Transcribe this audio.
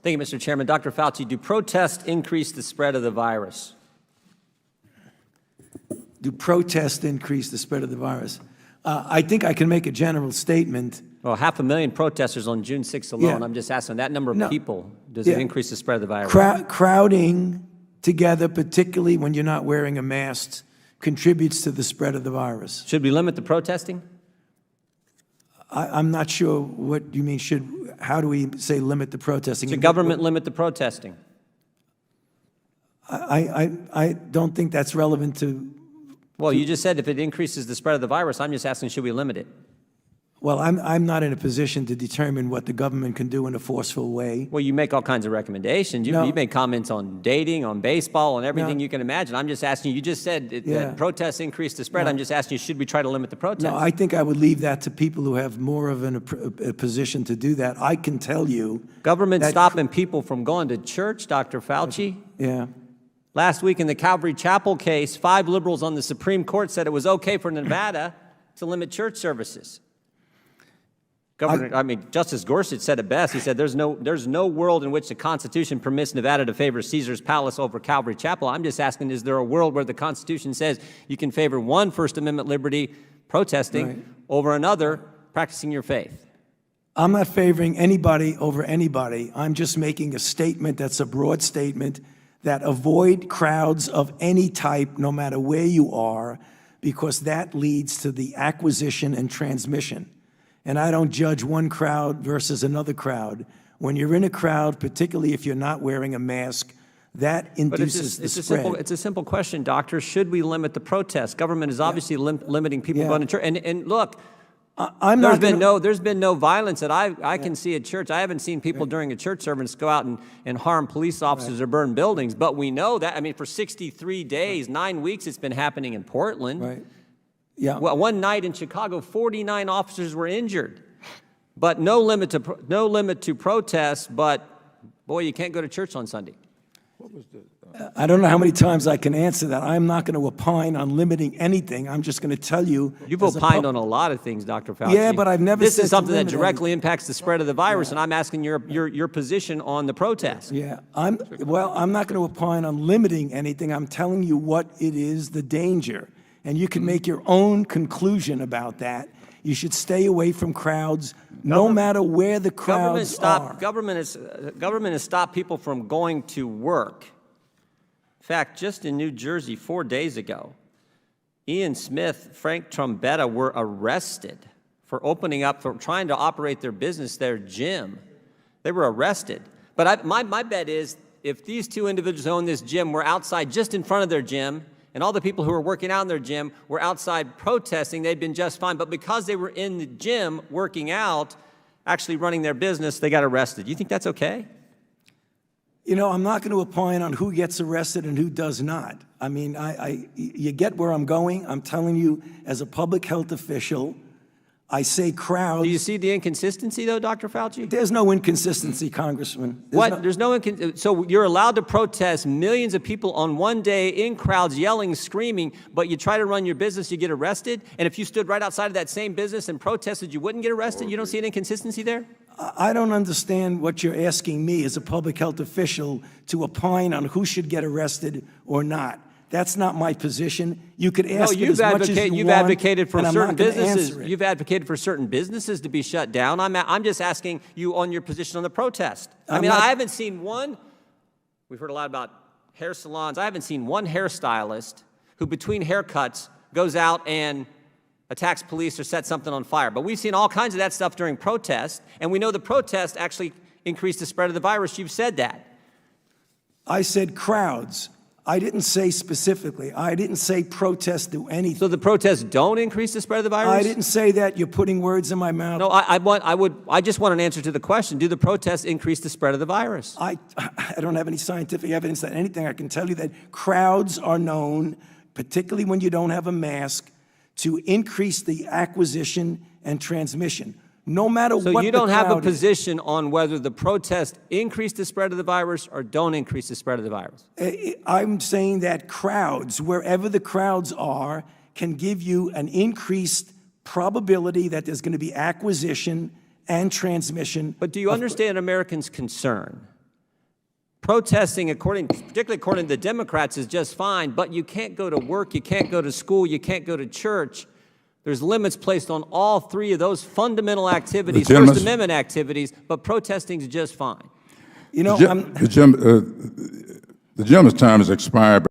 Thank you, Mr. Chairman. Dr. Fauci, do protests increase the spread of the virus? Do protests increase the spread of the virus? I think I can make a general statement. Well, 500,000 protesters on June 6th alone. Yeah. I'm just asking, that number of No. people, does it Yeah. increase the spread of the virus? Crowding together, particularly when you're not wearing a mask, contributes to the spread of the virus. Should we limit the protesting? I'm not sure what you mean. How do we say limit the protesting? Should government limit the protesting? I don't think that's relevant to. Well, you just said if it increases the spread of the virus. I'm just asking, should we limit it? Well, I'm not in a position to determine what the government can do in a forceful way. Well, you make all kinds of recommendations. You make comments on dating, on baseball, on everything you can imagine. I'm just asking you, just said that protests increase the spread. I'm just asking you, should we try to limit the protests? No, I think I would leave that to people who have more of a position to do that. I can tell you. Government stopping people from going to church, Dr. Fauci? Yeah. Last week in the Calvary Chapel case, 5 liberals on the Supreme Court said it was okay for Nevada to limit church services. Justice Gorsuch said it best. He said, there's no world in which the Constitution permits Nevada to favor Caesar's Palace over Calvary Chapel. I'm just asking, is there a world where the Constitution says you can favor one First Amendment liberty, protesting, over another, practicing your faith? I'm not favoring anybody over anybody. I'm just making a statement that's a broad statement that avoid crowds of any type, no matter where you are, because that leads to the acquisition and transmission. And I don't judge one crowd versus another crowd. When you're in a crowd, particularly if you're not wearing a mask, that induces the spread. It's a simple question, doctor. Should we limit the protests? Government is obviously limiting people going to church. And look, there's been no violence that I can see at church. I haven't seen people during a church service go out and harm police officers or burn buildings. But we know that, for 63 days, 9 weeks, it's been happening in Portland. Right. Yeah. Well, one night in Chicago, 49 officers were injured. But no limit to protests, but boy, you can't go to church on Sunday. What was the I don't know how many times I can answer that. I'm not going to opine on limiting anything. I'm just going to tell you. You've opined on a lot of things, Dr. Fauci. Yeah, but I've never said This is something that directly anything. impacts the spread of the virus, and I'm asking your position on the protest. Yeah, I'm not going to opine on limiting anything. I'm telling you what it is, the danger. And you can make your own conclusion about that. You should stay away from crowds, no matter where the crowds are. Government has stopped people from going to work. In fact, just in New Jersey 4 days ago, Ian Smith, Frank Trombetta were arrested for trying to operate their business, their gym. They were arrested. But my bet is if these two individuals who own this gym were outside just in front of their gym, and all the people who were working out in their gym were outside protesting, they'd been just fine. But because they were in the gym working out, actually running their business, they got arrested. You think that's okay? I'm not going to opine on who gets arrested and who does not. You get where I'm going. I'm telling you, as a public health official, I say crowds. Do you see the inconsistency, though, Dr. Fauci? There's no inconsistency, Congressman. So you're allowed to protest, millions of people on one day in crowds yelling, screaming, but you try to run your business, you get arrested? And if you stood right outside of that same business and protested, you wouldn't get arrested? You don't see an inconsistency there? I don't understand what you're asking me as a public health official to opine on who should get arrested or not. That's not my position. You could ask it as much as you you've want, advocated for and I'm certain not gonna businesses. answer it. You've advocated for certain businesses to be shut down. I'm just asking you on your position on the protest. I haven't seen one. We've heard a lot about hair salons. I haven't seen one hairstylist who, between haircuts, goes out and attacks police or sets something on fire. But we've seen all kinds of that stuff during protests, and we know the protest actually increased the spread of the virus. You've said that. I said crowds. I didn't say specifically. I didn't say protests do anything. So the protests don't increase the spread of the virus? I didn't say that. You're putting words in my mouth. No, I just want an answer to the question. Do the protests increase the spread of the virus? I don't have any scientific evidence that anything. I can tell you that crowds are known, particularly when you don't have a mask, to increase the acquisition and transmission. No matter what the crowd is. So you don't have a position on whether the protests increase the spread of the virus or don't increase the spread of the virus? I'm saying that crowds, wherever the crowds are, can give you an increased probability that there's going to be acquisition and transmission. But do you understand Americans' concern protesting, particularly according to the Democrats, is just fine, but you can't go to work, you can't go to school, you can't go to church. There's limits placed on all three of those fundamental activities, First Amendment activities, but protesting is just fine. You know, The gentleman's time has expired.